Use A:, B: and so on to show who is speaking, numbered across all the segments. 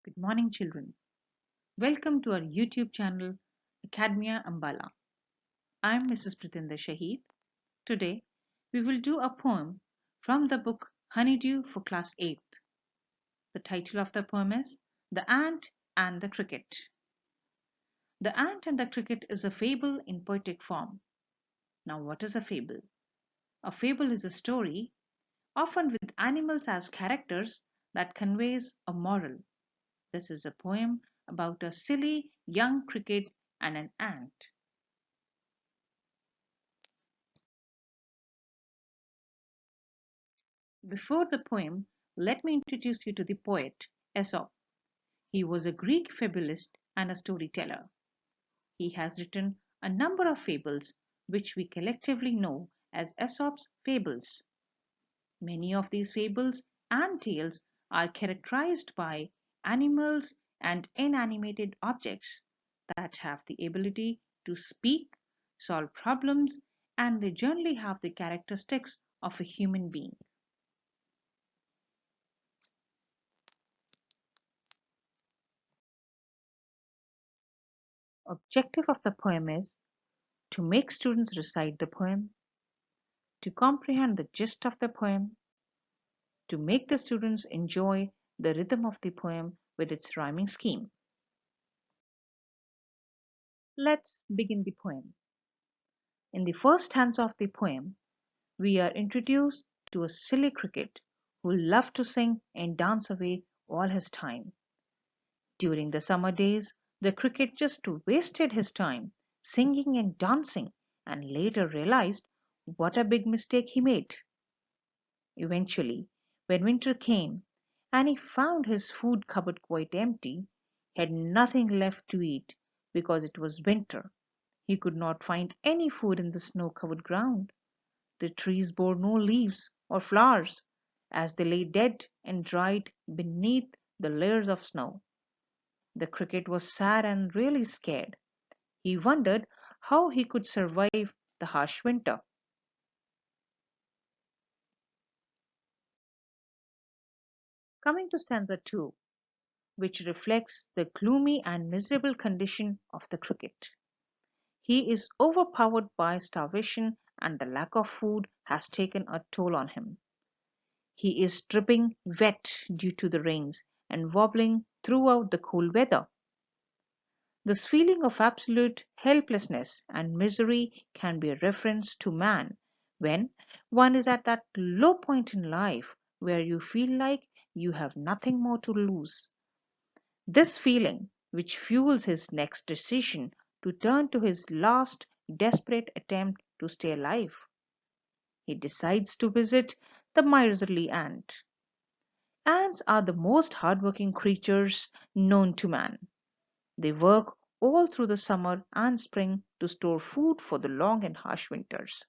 A: Good morning, children. Welcome to our YouTube channel, Academia Ambala. I'm Mrs.Preetinder Shaheed. Today, we will do a poem from the book Honeydew for Class 8th. The title of the poem is The Ant and the Cricket. The Ant and the Cricket is a fable in poetic form. Now, what is a fable? A fable is a story, often with animals as characters, that conveys a moral. This is a poem about a silly young cricket and an ant. Before the poem, let me introduce you to the poet, Aesop. He was a Greek fabulist and a storyteller. He has written a number of fables which we collectively know as Aesop's fables. Many of these fables and tales are characterized by animals and inanimated objects that have the ability to speak, solve problems, and they generally have the characteristics of a human being. Objective of the poem is to make students recite the poem, to comprehend the gist of the poem, to make the students enjoy the rhythm of the poem with its rhyming scheme. Let's begin the poem. In the first stanza of the poem, we are introduced to a silly cricket who loved to sing and dance away all his time. During the summer days, the cricket just wasted his time singing and dancing and later realized what a big mistake he made. Eventually, when winter came and he found his food cupboard quite empty, he had nothing left to eat because it was winter. He could not find any food in the snow-covered ground. The trees bore no leaves or flowers, as they lay dead and dried beneath the layers of snow. The cricket was sad and really scared. He wondered how he could survive the harsh winter. Coming to stanza 2, which reflects the gloomy and miserable condition of the cricket. He is overpowered by starvation and the lack of food has taken a toll on him. He is dripping wet due to the rains and wobbling throughout the cold weather. This feeling of absolute helplessness and misery can be a reference to man when one is at that low point in life where you feel like you have nothing more to lose. This feeling, which fuels his next decision to turn to his last desperate attempt to stay alive. He decides to visit the miserly ant. Ants are the most hardworking creatures known to man. They work all through the summer and spring to store food for the long and harsh winters.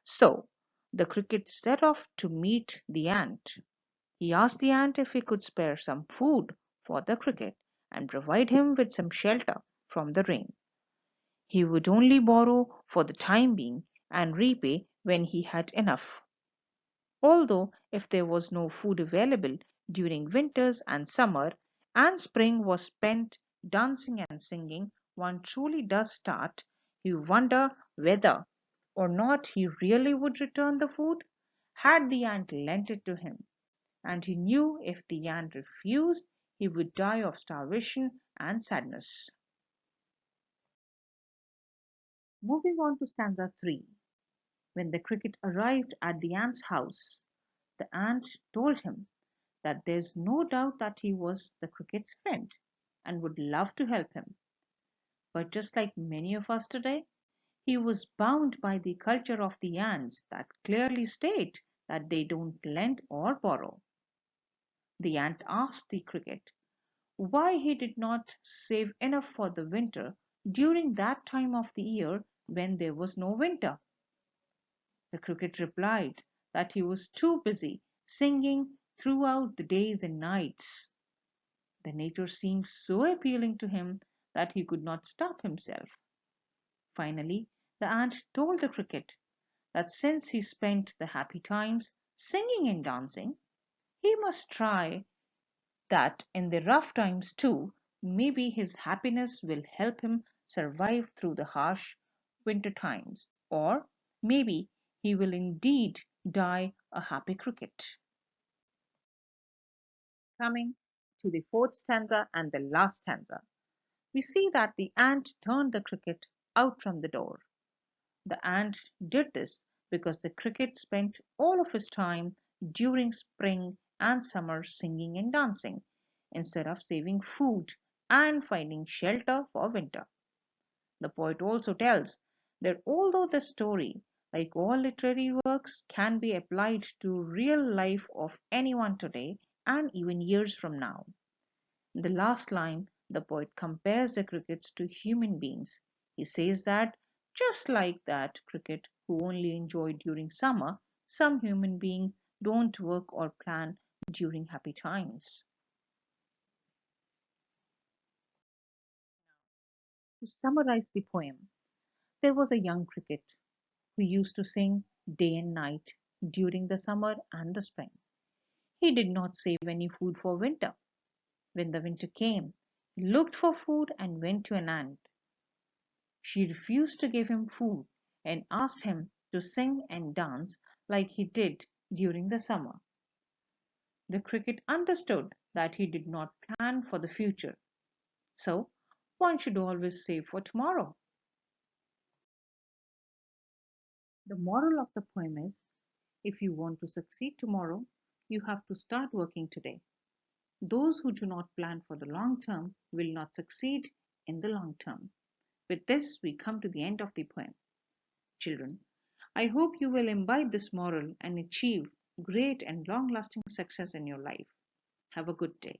A: So, the cricket set off to meet the ant. He asked the ant if he could spare some food for the cricket and provide him with some shelter from the rain. He would only borrow for the time being and repay when he had enough. Although if there was no food available during winters and summer, and spring was spent dancing and singing, one truly does start. You wonder whether or not he really would return the food had the ant lent it to him. And he knew if the ant refused, he would die of starvation and sadness. Moving on to stanza 3. When the cricket arrived at the ant's house, the ant told him that there's no doubt that he was the cricket's friend and would love to help him. But just like many of us today, he was bound by the culture of the ants that clearly state that they don't lend or borrow. The ant asked the cricket why he did not save enough for the winter during that time of the year when there was no winter. The cricket replied that he was too busy singing throughout the days and nights. The nature seemed so appealing to him that he could not stop himself. Finally, the ant told the cricket that since he spent the happy times singing and dancing, he must try that in the rough times too, maybe his happiness will help him survive through the harsh winter times, or maybe he will indeed die a happy cricket. Coming to the fourth stanza and the last stanza, we see that the ant turned the cricket out from the door. The ant did this because the cricket spent all of his time during spring and summer singing and dancing, instead of saving food and finding shelter for winter. The poet also tells that although the story, like all literary works, can be applied to real life of anyone today and even years from now, in the last line, the poet compares the crickets to human beings. He says that just like that cricket who only enjoy during summer, some human beings don't work or plan during happy times. To summarize the poem, there was a young cricket who used to sing day and night during the summer and the spring. He did not save any food for winter. When the winter came, he looked for food and went to an ant. She refused to give him food and asked him to sing and dance like he did during the summer. The cricket understood that he did not plan for the future, so one should always save for tomorrow. The moral of the poem is, if you want to succeed tomorrow, you have to start working today. Those who do not plan for the long term will not succeed in the long term. With this, we come to the end of the poem. Children, I hope you will imbibe this moral and achieve great and long lasting success in your life. Have a good day.